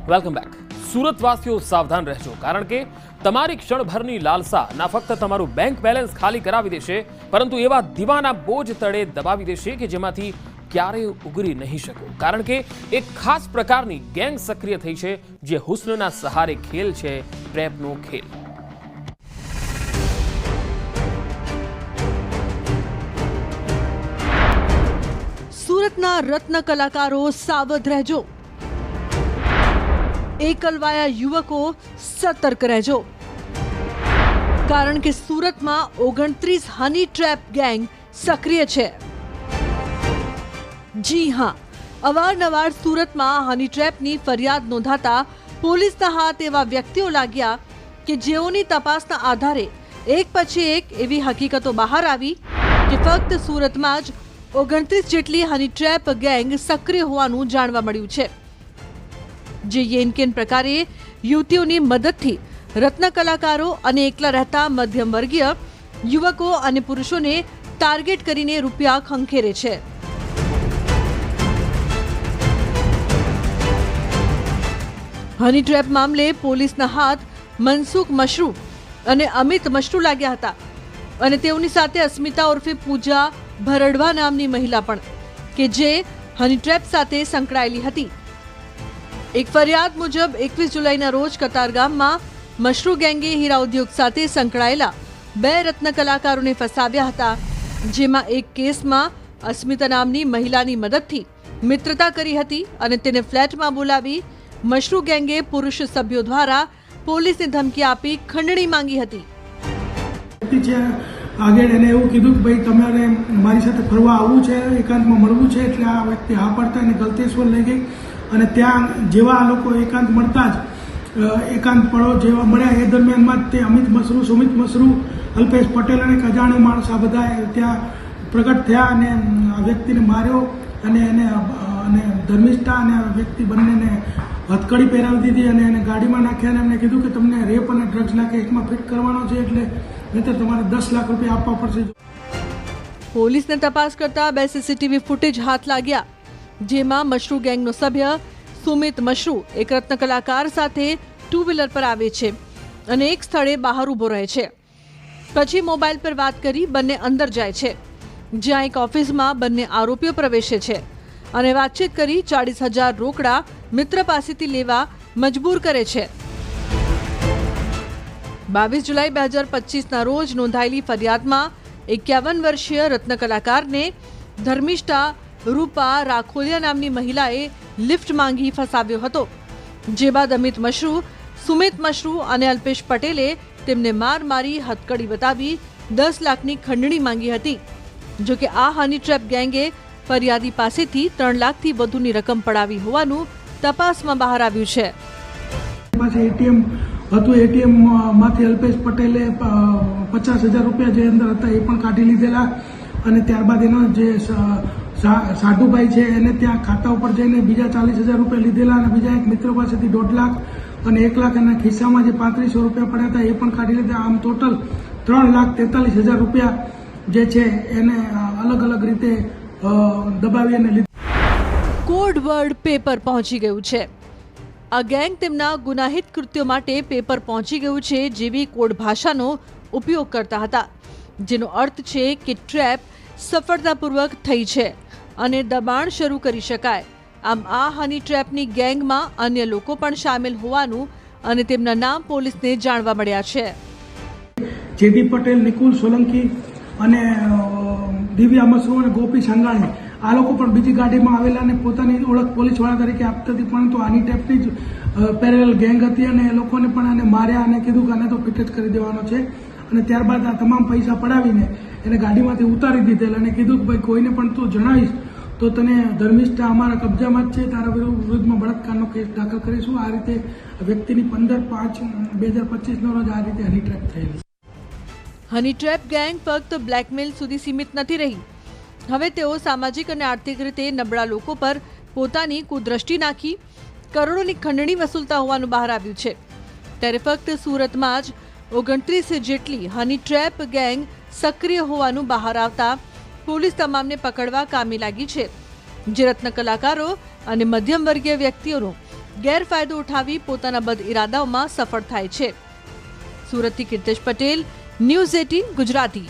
Welcome back. સુરતવાસીઓ સાવધાન રહેજો, કારણ કે તમારી ક્ષણભરની લાલસા ના ફક્ત તમારું બેંક બેલેન્સ ખાલી કરાવી દેશે, પરંતુ એવા દીવાના બોજ તળે દબાવી દેશે કે જેમાંથી ક્યારેય ઉગરી નહીં શકો, કારણ કે એક ખાસ પ્રકારની ગેંગ સક્રિય થઈ છે જે હુસ્નના સહારે ખેલ છે, ટ્રેપનો ખેલ। સુરતના રત્ન કલાકારો સાવધ રહેજો, એકલવાયા યુવકો સતર્ક રહેજો, કારણ કે સુરતમાં 29 હની ટ્રેપ ગેંગ સક્રિય છે। જી હા, અવારનવાર સુરતમાં હની ટ્રેપની ફરિયાદ નોંધાતા પોલીસના હાથ એવા વ્યક્તિઓ લાગ્યા કે જેઓની તપાસના આધારે એક પછી એક એવી હકીકતો બહાર આવી કે ફક્ત સુરતમાં જ 29 જેટલી હની ટ્રેપ ગેંગ સક્રિય હોવાનું જાણવા મળ્યું છે, જે યેનકેન પ્રકારે યુવતીઓની મદદથી રત્ન કલાકારો અને એકલા રહેતા મધ્યમ વર્ગીય યુવકો અને પુરુષોને ટાર્ગેટ કરીને રૂપિયા ખંખેરે છે। હની ટ્રેપ મામલે પોલીસના હાથ મનસુખ મશરૂ અને અમિત મશરૂ લાગ્યા હતા અને તેઓની સાથે અસ્મિતા ઉર્ફે પૂજા ભરડવા નામની મહિલા પણ, કે જે હની ટ્રેપ સાથે સંકળાયેલી હતી। એક ફરિયાદ મુજબ 21 જુલાઈના રોજ કતારગામમાં મશરૂ ગેંગે હીરા ઉદ્યોગ સાથે સંકળાયેલા 2 રત્ન કલાકારોને ફસાવ્યા હતા, જેમાં એક કેસમાં અસ્મિતા નામની મહિલાની મદદથી મિત્રતા કરી હતી અને તેને ફ્લેટમાં બોલાવી મશરૂ ગેંગે પુરુષ સભ્યો દ્વારા પોલીસને ધમકી આપી ખંડણી માંગી હતી। આગળ એને એવું કીધું કે ભાઈ તમારે મારી સાથે ફરવા આવવું છે, એકાંતમાં મળવું છે, એટલે આ વ્યક્તિ હા પડતા એને ગલતેશ્વર લઈ ગઈ અને ત્યાં જેવા આ લોકો એકાંત મળતા જ એકાંત પડો જેવા મળ્યા એ દરમિયાનમાં જ તે અમિત મશરૂ, સુમિત મશરૂ, અલ્પેશ પટેલ અને એક અજાણ્યો માણસ આ બધા ત્યાં પ્રગટ થયા અને આ વ્યક્તિને માર્યો અને એને ધર્મિષ્ઠા અને આ વ્યક્તિ બંનેને હથકડી પહેરાવી દીધી અને એને ગાડીમાં નાખ્યા અને એમને કીધું કે તમને રેપ અને ડ્રગ્સના કેસમાં ફિટ કરવાનો છે, એટલે નહીંતર તમારે 10 લાખ રૂપિયા આપવા પડશે। પોલીસને તપાસ કરતા 2 સીસીટીવી ફૂટેજ હાથ લાગ્યા, જેમાં મશરૂ ગેંગનો સભ્ય સુમિત મશરૂ એક રત્ન કલાકાર સાથે 2 વ્હીલર પર આવે છે અને એક સ્થળે બહાર ઊભો રહે છે। પછી મોબાઈલ પર વાત કરી બંને અંદર જાય છે, જ્યાં એક ઓફિસમાં બંને આરોપીઓ પ્રવેશે છે અને વાતચીત કરી 40,000 રોકડા મિત્ર પાસેથી લેવા મજબૂર કરે છે। 22 જુલાઈ 2025ના રોજ નોંધાયેલી ફરિયાદમાં 51 વર્ષીય રત્ન કલાકારને ધર્મિષ્ઠા રૂપા રાખોલિયા નામની મહિલાએ લિફ્ટ માંગી ફસાવ્યો હતો, જે બાદ અમિત મશરૂ, સુમિત મશરૂ અને અલ્પેશ પટેલે તેમને માર મારી હથકડી બતાવી 10 લાખની ખંડણી માંગી હતી। જોકે આ હની ટ્રેપ ગેંગે ફરિયાદી પાસેથી 3 લાખથી વધુની રકમ પડાવી હોવાનું તપાસમાં બહાર આવ્યું છે। એટીએમ હતું, એટીએમ માંથી અલ્પેશ પટેલે 50,000 રૂપિયા જે અંદર હતા એ પણ કાઢી લીધેલા અને ત્યારબાદ એનો જે સાધુભાઈ છે એને ત્યાં ખાતા ઉપર જઈને બીજા 40,000 રૂપિયા લીધેલા અને બીજા એક મિત્ર પાસેથી 1.5 લાખ અને 1 લાખ એના ખિસ્સામાં જે 3500 રૂપિયા પડ્યા હતા એ પણ કાઢી લીધા। આમ ટોટલ 3,43,000 રૂપિયા જે છે એને અલગ અલગ રીતે દબાવી અને લીધા। કોડ વર્ડ પેપર પહોંચી ગયું છે। આ ગેંગ તેમના ગુનાહિત કૃત્યો માટે પેપર પહોંચી ગયું છે જેવી કોડ ભાષાનો ઉપયોગ કરતા હતા, જેનો અર્થ છે કે ટ્રેપ સફળતાપૂર્વક થઈ છે અને દબાણ શરૂ કરી શકાય। આમ આ હની ટ્રેપની ગેંગમાં અન્ય લોકો પણ સામેલ હોવાનું અને તેમના નામ પોલીસને જાણવા મળ્યા છે। જેડી પટેલ, નિકુલ સોલંકી અને દિવ્યા મશરૂ અને ગોપી સંઘાણી આ લોકો પણ બીજી ગાડીમાં આવેલા અને પોતાની ઓળખ પોલીસવાળા તરીકે આપતા હતી, પરંતુ આની ટાઈપની જ પેરેલલ ગેંગ હતી અને એ લોકોને પણ આને માર્યા અને કીધું કે આને તો ફિટ જ કરી દેવાનો છે અને ત્યારબાદ આ તમામ પૈસા પડાવીને એને ગાડીમાંથી ઉતારી દીધેલ અને કીધું કે ભાઈ કોઈને પણ તું જણાવીશ તો તને ધર્મિષ્ઠા અમારા કબજામાં જ છે, તારા વિરુદ્ધમાં બળાત્કારનો કેસ દાખલ કરીશું। આ રીતે વ્યક્તિની 15/5/2025 રોજ આ રીતે હની ટ્રેપ થયેલી। હની ટ્રેપ ગેંગ ફક્ત બ્લેકમેલ સુધી સીમિત નથી રહી, હવે તેઓ સામાજિક અને આર્થિક રીતે નબળા લોકો પર પોતાની કુદ્રષ્ટિ નાખી કરોડોની ખંડણી વસૂલતા હોવાનું બહાર આવ્યું છે। ત્યારે ફક્ત સુરતમાં જ 29 જેટલી હની ટ્રેપ ગેંગ સક્રિય હોવાનું બહાર આવતા પોલીસ તમામને પકડવા કામે લાગી છે, જે રત્ન કલાકારો અને મધ્યમ વર્ગીય વ્યક્તિઓનો ગેરફાયદો ઉઠાવી પોતાના બદ ઇરાદાઓમાં સફળ થાય છે. સુરતથી કીર્તેશ પટેલ, ન્યૂઝ 18 ગુજરાતી.